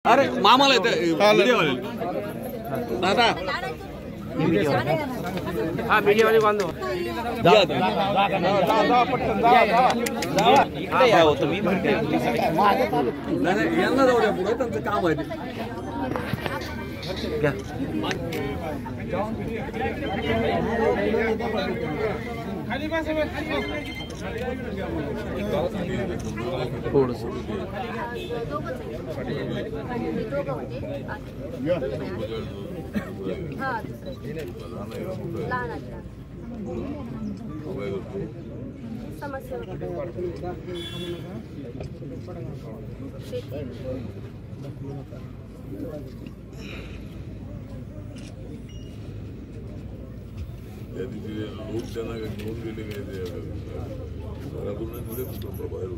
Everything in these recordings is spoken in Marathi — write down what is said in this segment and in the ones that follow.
अरे मामाला व्हिडिओ दादा हा मीडिया वाले बांधो यांना जाऊ द्या पुढे त्यांचं काम आहे त्या दिवशी लोक त्यांना घेऊन गेले काय घरातून दिले बाहेर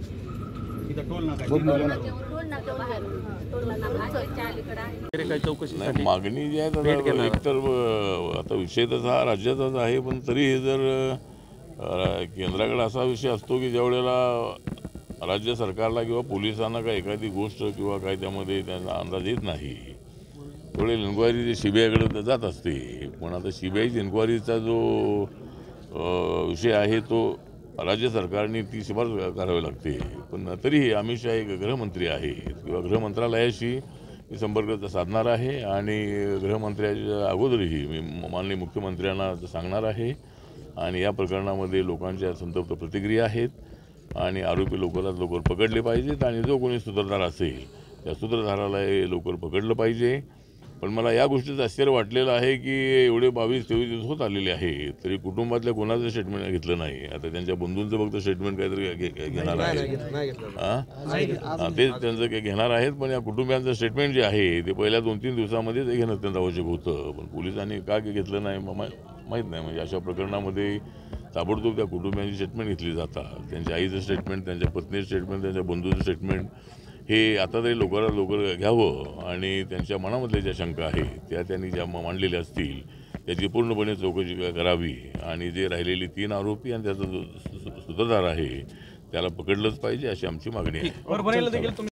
नाही मागणी जी आहे एकतर आता विषय तसा राज्याचाच आहे, पण तरी हे जर केंद्राकडे असा विषय असतो की ज्या वेळेला राज्य सरकारला किंवा पोलिसांना काही एखादी गोष्ट किंवा काय त्यामध्ये त्यांचा अंदाज येत नाही थोडे इन्क्वायरी सीबीआयकडे जात असते. पण आता सीबीआयची इन्क्वायरीचा जो विषय आहे तो राज्य सरकारने ती शिफारस करावी लागते. पण तरीही अमित शहा एक गृहमंत्री आहेत किंवा गृहमंत्रालयाशी मी संपर्क साधणार आहे आणि गृहमंत्र्याच्या अगोदरही मी माननीय मुख्यमंत्र्यांना सांगणार आहे. आणि या प्रकरणामध्ये लोकांच्या संतप्त प्रतिक्रिया आहेत आणि आरोपी लवकरात लवकर पकडले पाहिजेत आणि जो कोणी सूत्रधार असेल त्या सूत्रधाराला लवकर पकडलं पाहिजे. पण मला या गोष्टीचं आश्चर्य वाटलेलं आहे की एवढे 22-23 दिवस होत आलेले आहे तरी कुटुंबातल्या कोणाचं स्टेटमेंट घेतलं नाही. आता त्यांच्या बंधूंचं फक्त स्टेटमेंट काहीतरी घेणार आहे तेच त्यांचं काही घेणार आहेत. पण या कुटुंबियांचं स्टेटमेंट जे आहे ते पहिल्या 2-3 दिवसामध्ये ते घेणं अत्यंत आवश्यक होतं. पण पोलिसांनी का घेतलं नाही माहीत नाही. म्हणजे अशा प्रकरणामध्ये ताबडतोब त्या कुटुंबियांची स्टेटमेंट घेतली जातात. त्यांच्या आईचं स्टेटमेंट, त्यांच्या पत्नीचं स्टेटमेंट, त्यांच्या बंधूचं स्टेटमेंट हे आता तरी लवकरात लवकर घ्यावं आणि त्यांच्या मनामधल्या ज्या शंका आहेत त्या त्यांनी ज्या मांडलेल्या असतील त्याची पूर्णपणे चौकशी करावी आणि जे राहिलेली 3 आरोपी आणि त्याचा जो सूत्रधार आहे त्याला पकडलंच पाहिजे अशी आमची मागणी आहे.